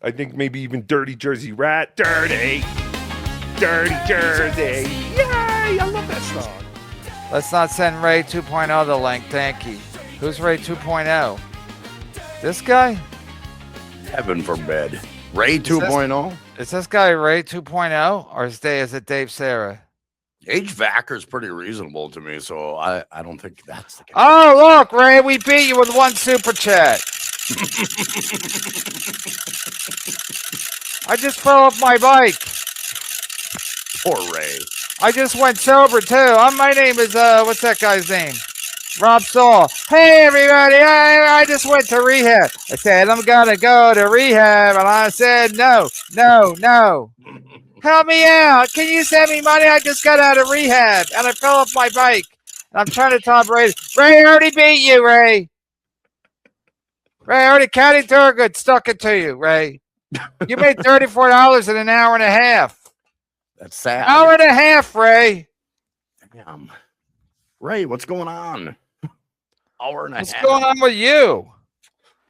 I think maybe even Dirty Jersey Rat. Dirty Jersey. Yay! I love that song. Let's not send Ray 2.0 the link. Thank you. Who's Ray 2.0? This guy? Heaven forbid. Ray 2.0? Is this guy Ray 2.0 or is it Dave Sarah? HVACR is pretty reasonable to me, so I don't think that's the case. Oh, look, Ray, we beat you with 1 super chat. I just fell off my bike. Poor Ray. I just went sober too. My name is what's that guy's name? Rob Saul. Hey everybody, I just went to rehab. I said I'm gonna go to rehab, and I said no. Help me out. Can you send me money? I just got out of rehab and I fell off my bike. And I'm trying to top Ray. Ray already beat you, Ray. Ray already Caddy Thurgood stuck it to you, Ray. You made $34 in an hour and a half. That's sad. Hour and a half, Ray. Damn. Ray, what's going on? Hour and a half. What's going on with you?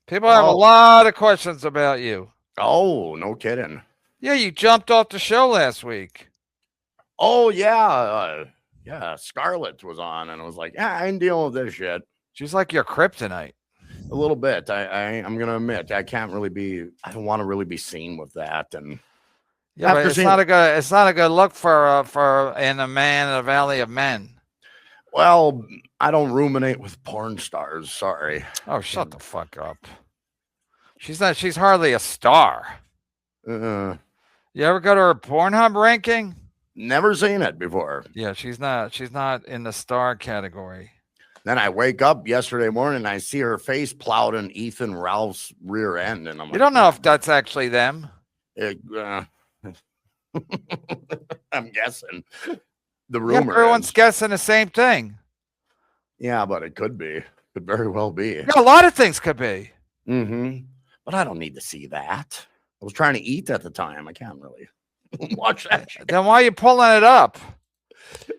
People have a lot of questions about you. Oh, no kidding. Yeah, you jumped off the show last week. Oh, yeah. Scarlett was on, and I was like, yeah, I ain't dealing with this shit. She's like your kryptonite. A little bit. I'm going to admit, I don't want to really be seen with that. And yeah, but it's not a good look for in a man in a valley of men. Well, I don't ruminate with porn stars. Sorry. Oh, shut the fuck up. She's hardly a star. You ever go to her Pornhub ranking? Never seen it before. Yeah, she's not in the star category. Then I wake up yesterday morning and I see her face plowed in Ethan Ralph's rear end, and I'm you don't know if that's actually them. I'm guessing. The rumor. Everyone's guessing the same thing. Yeah, but it could be. Could very well be. Yeah, a lot of things could be. But I don't need to see that. I was trying to eat at the time. I can't really watch that shit. Then why are you pulling it up?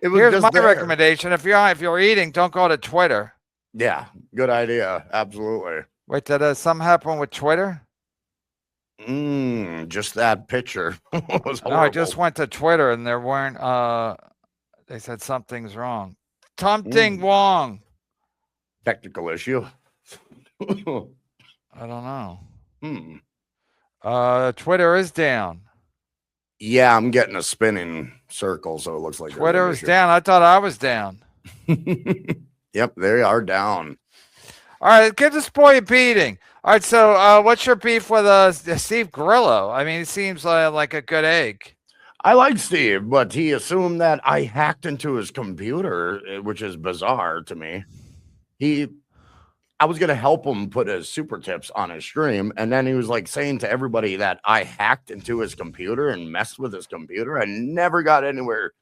Here's my there. recommendation. If you're eating, don't go to Twitter. Yeah, good idea. Absolutely. Wait, did something happen with Twitter? Just that picture was horrible. No, I just went to Twitter and there weren't they said something's wrong. Something wrong. Technical issue. I don't know. Twitter is down. Yeah, I'm getting a spinning circle, so it looks like Twitter is down. I thought I was down. Yep, they are down. All right, give this boy a beating. All right, so what's your beef with Steve Grillo? I mean, he seems like a good egg. I like Steve, but he assumed that I hacked into his computer, which is bizarre to me. I was going to help him put his super tips on his stream, and then he was like saying to everybody that I hacked into his computer and messed with his computer. I never got anywhere.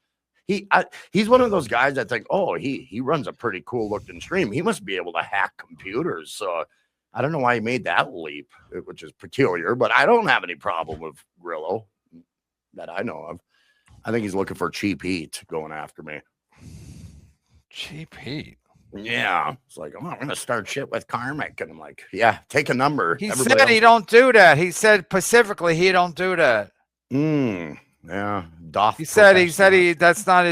He's one of those guys that's like, oh, he runs a pretty cool looking stream. He must be able to hack computers. So I don't know why he made that leap, which is peculiar, but I don't have any problem with Grillo that I know of. I think he's looking for cheap heat going after me. Cheap heat? Yeah. It's like, oh, I'm going to start shit with Karmic. And I'm like, yeah, take a number. He said he don't do that. He said specifically he don't do that. Yeah. He said that's not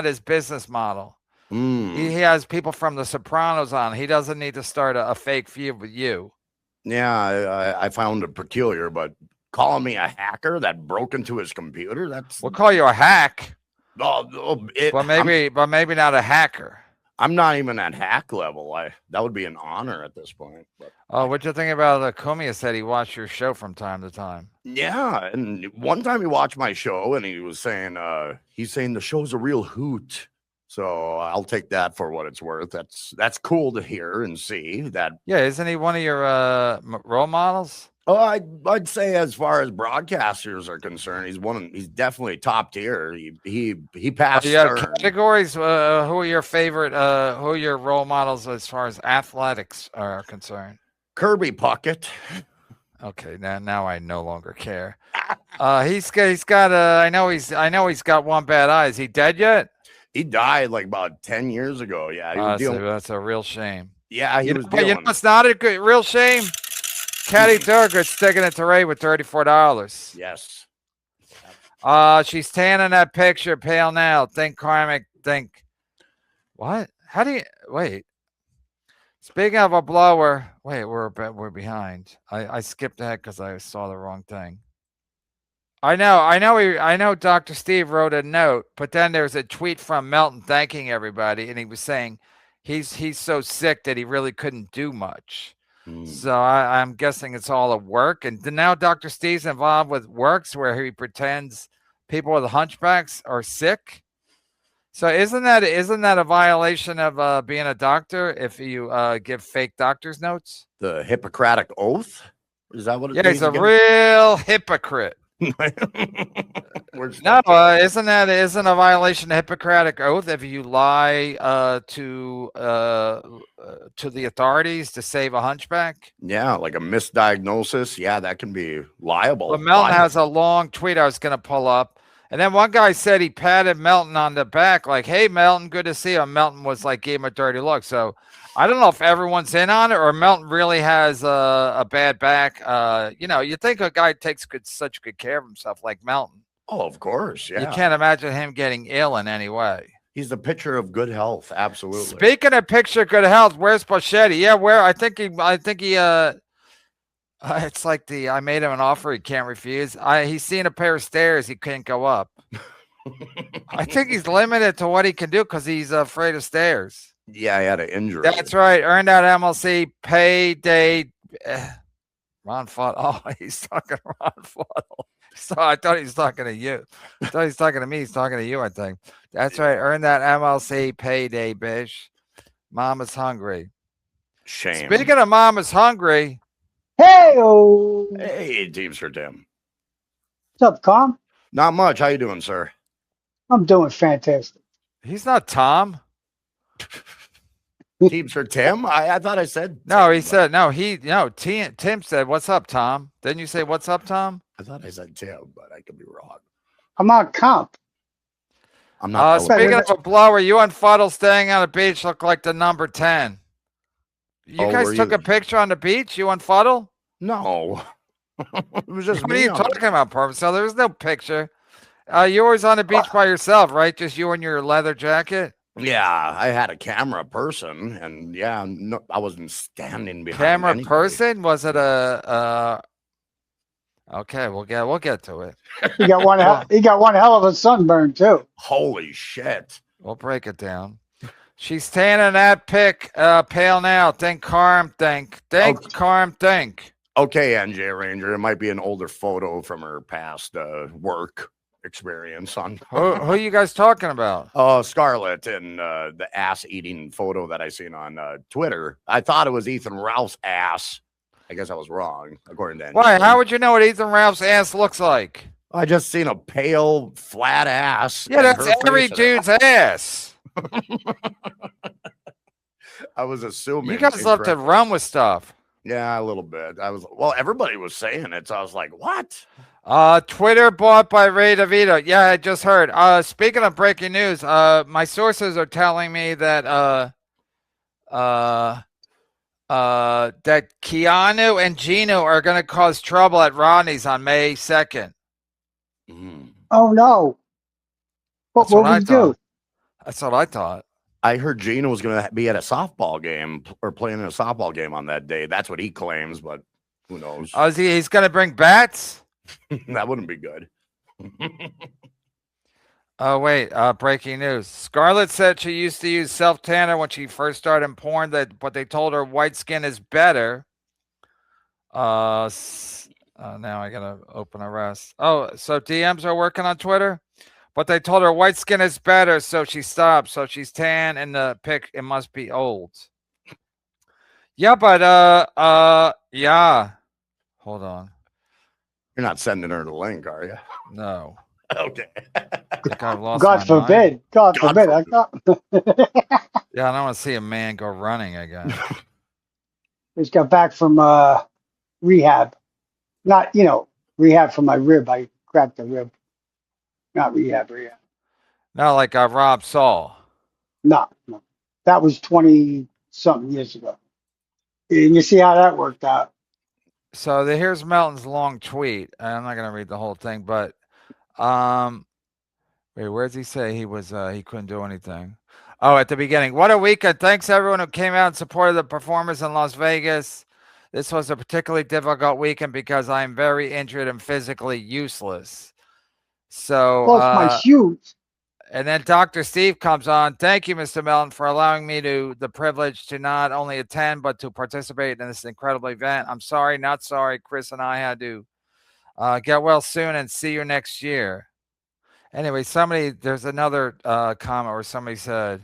his business model. He has people from The Sopranos on. He doesn't need to start a fake feud with you. Yeah, I found it peculiar, but calling me a hacker that broke into his computer, we'll call you a hack. But maybe not a hacker. I'm not even at hack level. That would be an honor at this point. But what'd you think about Kumia said he watched your show from time to time? Yeah, and one time he watched my show and he was saying the show's a real hoot. So I'll take that for what it's worth. That's cool to hear and see that. Yeah, isn't he one of your role models? Oh, I'd say as far as broadcasters are concerned, he's definitely top tier. He passed. You have categories. Who are your favorite? Who are your role models as far as athletics are concerned? Kirby Puckett. Okay, now I no longer care. He's got I know he's got one bad eye. Is he dead yet? He died like about 10 years ago. Yeah, that's a real shame. Yeah, he was. But it's not a real shame. Caddy Durgood sticking it to Ray with $34. Yes. She's tanning that picture, pale now. Think Karmic, think. What? How do you wait? Speaking of a blower, wait, we're behind. I skipped ahead because I saw the wrong thing. I know Dr. Steve wrote a note, but then there's a tweet from Melton thanking everybody, and he was saying he's so sick that he really couldn't do much. So I'm guessing it's all a work. And now Dr. Steve's involved with works where he pretends people with hunchbacks are sick. So isn't that a violation of being a doctor if you give fake doctor's notes? The Hippocratic Oath? Is that what it is? Yeah, he's a real hypocrite. No, isn't a violation of Hippocratic Oath if you lie to the authorities to save a hunchback? Yeah, like a misdiagnosis. Yeah, that can be liable. But Melton has a long tweet I was going to pull up. And then one guy said he patted Melton on the back like, hey, Melton, good to see you. And Melton was like, gave him a dirty look. So I don't know if everyone's in on it or Melton really has a bad back. You think a guy takes such good care of himself like Melton. Oh, of course. Yeah. You can't imagine him getting ill in any way. He's the picture of good health. Absolutely. Speaking of picture of good health, where's Boschetti? Yeah, I think he it's like I made him an offer he can't refuse. He's seen a pair of stairs he can't go up. I think he's limited to what he can do because he's afraid of stairs. Yeah, he had an injury. That's right. Earned out MLC payday. Ron Fuddle. Oh, he's talking to Ron Fuddle. So I thought he was talking to you. I thought he was talking to me. He's talking to you, I think. That's right. Earn that MLC payday, bish. Mama's hungry. Shame. Speaking of Mama's hungry. Hey, Teamster Tim. What's up, Carm? Not much. How you doing, sir? I'm doing fantastic. He's not Tom. Teamster Tim? I thought I said no. Tim, He said no. Tim said, "What's up, Tom?" Didn't you say, "What's up, Tom"? I thought I said Tim, but I could be wrong. I'm on comp. I'm not. Speaking of a blower, you and Fuddle staying on the beach look like the number 10. You guys took a picture on the beach, you and Fuddle? No. It was just what are you talking about, Purpose? So there was no picture. You were on the beach by yourself, right? Just you and your leather jacket? Yeah, I had a camera person, and yeah, no, I wasn't standing behind camera anybody. Person? Was it a okay, we'll get to it. He got one hell of a sunburn too. Holy shit. We'll break it down. She's tanning that pic, pale now. Think Carm, think. Carm, think. Okay, NJ Ranger. It might be an older photo from her past work experience on. Who are you guys talking about? Scarlett and the ass eating photo that I seen on Twitter. I thought it was Ethan Ralph's ass. I guess I was wrong, according to NJ. Why? How would you know what Ethan Ralph's ass looks like? I just seen a pale, flat ass. Yeah, that's every dude's ass. I was assuming you guys love to run with stuff. Yeah, a little bit. Everybody was saying it, so I was like, what? Twitter bought by Ray Devito. Yeah, I just heard. Speaking of breaking news, my sources are telling me that that Keanu and Gino are going to cause trouble at Ronnie's on May 2nd. Oh no! What will we do? That's what I thought. I heard Gino was going to be at a softball game or playing in a softball game on that day. That's what he claims, but who knows? He's going to bring bats? That wouldn't be good. Oh, wait. Breaking news. Scarlett said she used to use self-tanner when she first started in porn, but they told her white skin is better. Now I got to open a rest. Oh, so DMs are working on Twitter? But they told her white skin is better, so she stopped. So she's tan in the pic. It must be old. Yeah, but yeah. Hold on. You're not sending her the link, are you? No. Okay. God forbid. God forbid. Yeah, I don't want to see a man go running again. Just got back from rehab. Not, rehab for my rib. I cracked the rib. Not rehab. No, like Rob Saul. No. That was 20-something years ago. And you see how that worked out. So here's Melton's long tweet. I'm not gonna read the whole thing, but um, wait, where does he say he was? He couldn't do anything. Oh, at the beginning. What a weekend! Thanks everyone who came out and supported the performers in Las Vegas. This was a particularly difficult weekend because I am very injured and physically useless. So, Lost my shoes. and then Dr. Steve comes on. Thank you, Mr. Melton, for allowing me the privilege to not only attend but to participate in this incredible event. I'm sorry, not sorry. Chris and I had to get well soon and see you next year. Anyway, there's another comment where somebody said,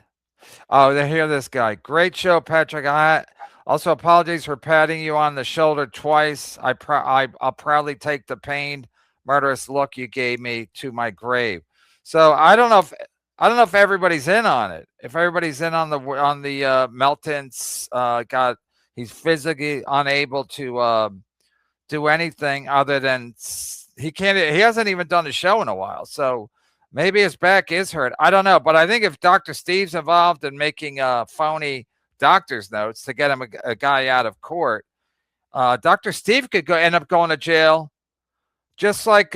"Oh, they hear this guy. Great show, Patrick. I also apologies for patting you on the shoulder twice. I'll proudly take the pained, murderous look you gave me to my grave." So I don't know if everybody's in on it. If everybody's in on the Melton's he's physically unable to do anything other than he hasn't even done a show in a while. So maybe his back is hurt. I don't know, but I think if Dr. Steve's involved in making phony doctor's notes to get him a guy out of court, Dr. Steve could end up going to jail. Just like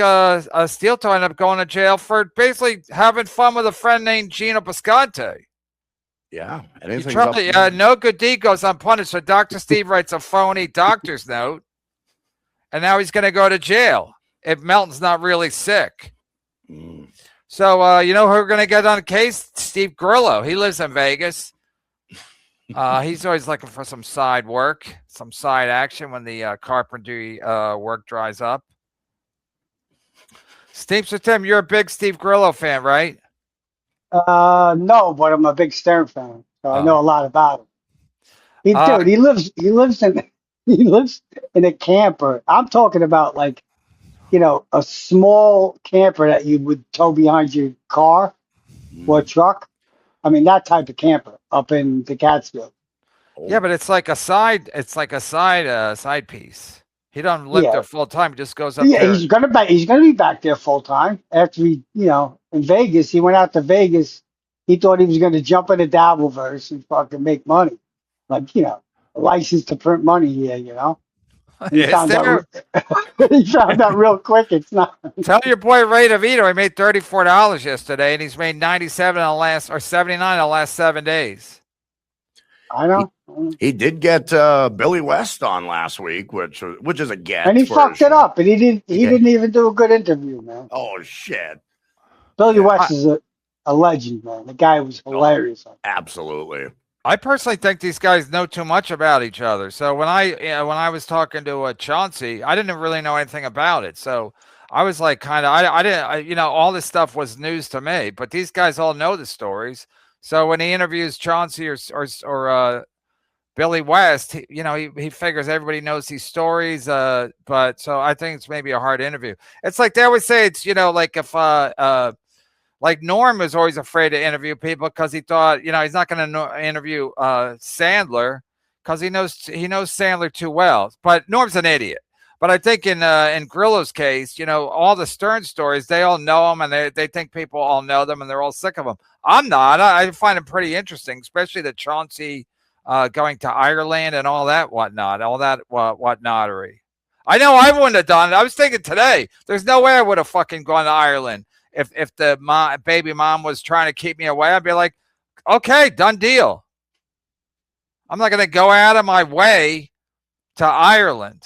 Steel Toe ended up going to jail for basically having fun with a friend named Gino Bisconte. Yeah. No good deed goes unpunished. So Dr. Steve writes a phony doctor's note, and now he's going to go to jail if Melton's not really sick. Mm. So, you know who we're going to get on the case? Steve Grillo. He lives in Vegas. He's always looking for some side work, some side action when the carpentry work dries up. Teamster Tim, you're a big Steve Grillo fan, right? No, but I'm a big Stern fan, so I know a lot about him. He lives in a camper. I'm talking about like, a small camper that you would tow behind your car or truck. I mean, that type of camper up in the Catskills. Yeah, but it's like a side piece. He don't live there full time. He just goes up there. He's gonna be back there full time after in Vegas. He went out to Vegas. He thought he was gonna jump into Dabbleverse and fucking make money, like a license to print money here. He found out real quick. It's not. Tell your boy Ray Devito he made $34 yesterday, and he's made 97 or 79 in the last 7 days. I know. He did get Billy West on last week, which is a get. And he fucked it up, and he didn't even do a good interview, man. Oh shit! Billy West is a legend, man. The guy was hilarious. Absolutely. I personally think these guys know too much about each other. So when I was talking to Chauncey, I didn't really know anything about it. So I was like, I didn't, all this stuff was news to me. But these guys all know the stories. So when he interviews Chauncey or Billy West, he figures everybody knows these stories. But so I think it's maybe a hard interview. It's like they always say it's like if like Norm was always afraid to interview people because he thought he's not going to interview Sandler because he knows Sandler too well. But Norm's an idiot. But I think in Grillo's case, all the Stern stories, they all know him and they think people all know them and they're all sick of them. I'm not. I find it pretty interesting, especially the Chauncey going to Ireland and all that whatnottery. I know I wouldn't have done it. I was thinking today, there's no way I would have fucking gone to Ireland. If the baby mom was trying to keep me away, I'd be like, okay, done deal. I'm not going to go out of my way to Ireland.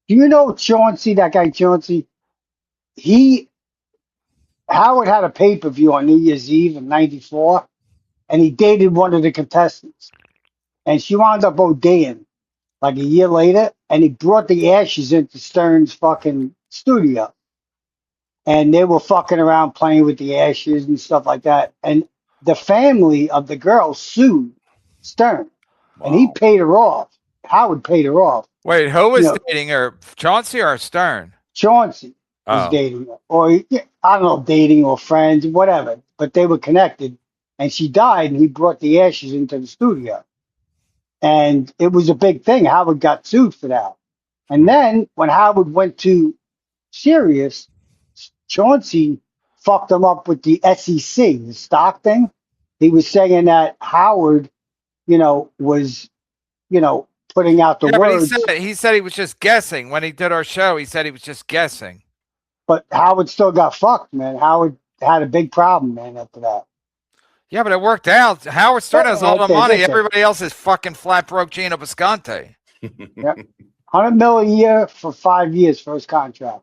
Do you know Chauncey, that guy Chauncey? Howard had a pay-per-view on New Year's Eve in '94, and he dated one of the contestants. And she wound up ODing like a year later, and he brought the ashes into Stern's fucking studio. And they were fucking around playing with the ashes and stuff like that. And the family of the girl sued Stern. Wow. And he paid her off. Howard paid her off. Wait, who was dating her? Chauncey or Stern? Chauncey was dating her. Or, I don't know, dating or friends, whatever. But they were connected. And she died, and he brought the ashes into the studio. And it was a big thing. Howard got sued for that. And then when Howard went to Sirius, Chauncey fucked him up with the SEC, the stock thing. He was saying that Howard, was, putting out the Yeah, but words. he said he was just guessing when he did our show. He said he was just guessing. But Howard still got fucked, man. Howard had a big problem, man, after that. Yeah, but it worked out. Howard Stern has all the Okay, money. listen. Everybody else is fucking flat broke Gino Bisconte. Yep. $100 million a year for 5 years for his contract.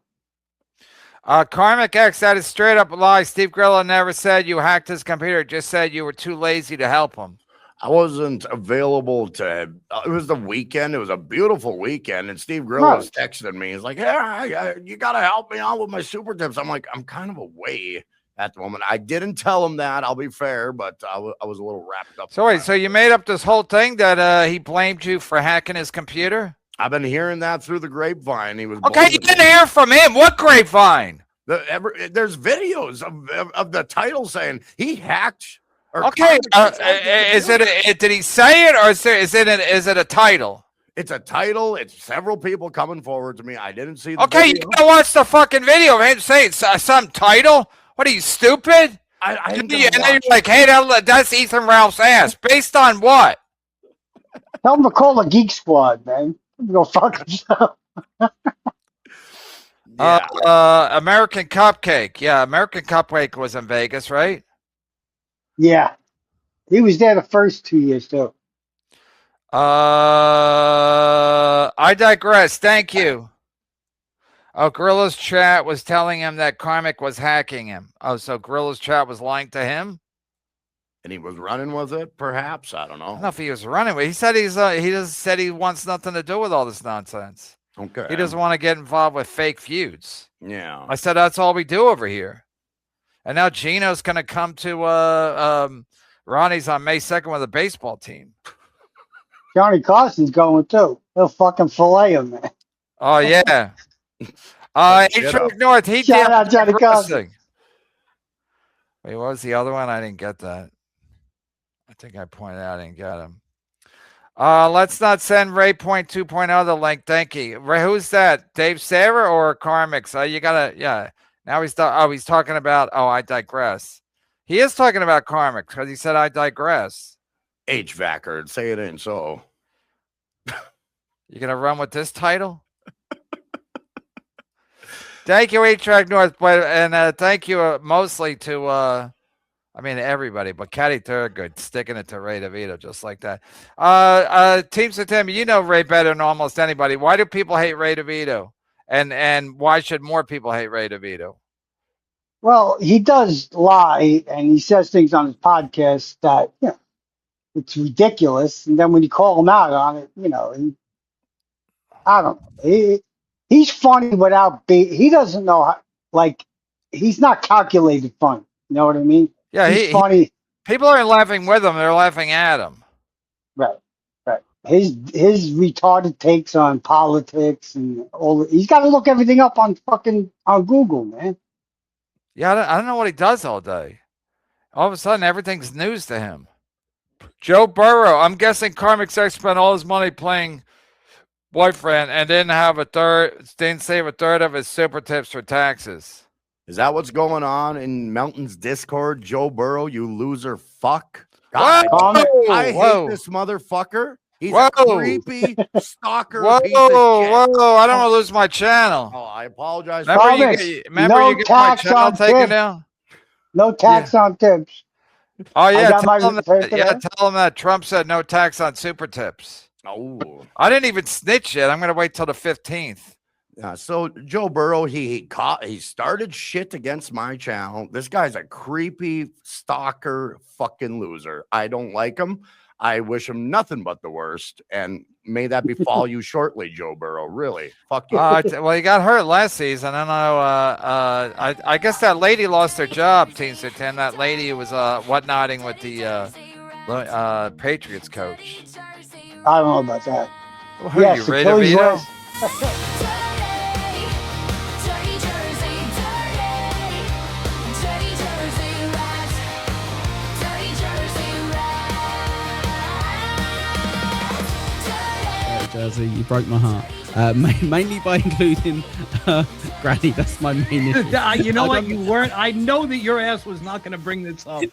Karmic X, that is straight up a lie. Steve Grillo never said you hacked his computer. Just said you were too lazy to help him. I wasn't available to. It was the weekend. It was a beautiful weekend, and Steve Grillo was texting me. He's like, "Yeah, you gotta help me out with my super tips." I'm like, "I'm kind of away at the moment." I didn't tell him that. I'll be fair, but I was a little wrapped up. So wait, so you made up this whole thing that he blamed you for hacking his computer? I've been hearing that through the grapevine. He was okay. You didn't hear from him. What grapevine? There's videos of the title saying he hacked. Okay, is it? Did he say it, or is it a title? It's a title. It's several people coming forward to me. I didn't see. Okay, you gotta watch the fucking video of him saying some title. What are you, stupid? And then you're like, hey, that's Ethan Ralph's ass. Based on what? Tell him to call the Geek Squad, man. Go fuck himself. American Cupcake. Yeah, American Cupcake was in Vegas, right? Yeah. He was there the first 2 years, too. I digress. Thank you. Oh, Gorilla's chat was telling him that Karmic was hacking him. Oh, so Gorilla's chat was lying to him? And he was running with it, perhaps. I don't know. I don't know if he was running with it. He said he just said he wants nothing to do with all this nonsense. Okay. He doesn't want to get involved with fake feuds. Yeah. I said that's all we do over here. And now Gino's gonna come to Ronnie's on May 2nd with a baseball team. Johnny Carson's going, too. He'll fucking fillet him, man. Oh, yeah. H-Track North, he Shout did out Johnny Carson. Wait, what was the other one? I didn't get that. I think I pointed out I didn't get him. Let's not send Ray Point 2.0 the link. Thank you. Ray, who's that? Dave Sarah or Karmic? So you gotta, yeah. Now he's talking about, I digress. He is talking about Karmic because he said I digress. HVACer, say it ain't so. You gonna run with this title? Thank you, H-Track North, and thank you mostly to everybody, but Caddy Thurgood sticking it to Ray DeVito just like that. Teamster Tim, you know Ray better than almost anybody. Why do people hate Ray DeVito? And why should more people hate Ray DeVito? Well, he does lie, and he says things on his podcast that, it's ridiculous. And then when you call him out on it, I don't know. He's funny without he doesn't know how, he's not calculated funny. You know what I mean? Yeah, he's funny. People aren't laughing with him; they're laughing at him. Right. His retarded takes on politics and all. He's got to look everything up on Google, man. Yeah, I don't know what he does all day. All of a sudden, everything's news to him. Joe Burrow. I'm guessing Karmic X spent all his money playing boyfriend and didn't save a third of his super tips for taxes. Is that what's going on in Melton's Discord? Joe Burrow, you loser fuck. God, I hate this motherfucker. He's a creepy stalker. Whoa! I don't want to lose my channel. Oh, I apologize. Remember you get my channel taken down? No tax on tips. Oh, yeah. Tell him that Trump said no tax on super tips. Oh. I didn't even snitch yet. I'm going to wait till the 15th. Yeah, so Joe Burrow, he started shit against my channel. This guy's a creepy stalker fucking loser. I don't like him. I wish him nothing but the worst. And may that befall you shortly, Joe Burrow. Really. Fuck you. Well, he got hurt last season. I don't know. I guess that lady lost her job, Teamster Tim. That lady who was whatnotting with the Patriots coach. I don't know about that. Who are you, Ray DeVito? Jersey, you broke my heart. Mainly by including Granny. That's my main issue. You know what? You weren't. I know that your ass was not going to bring this up.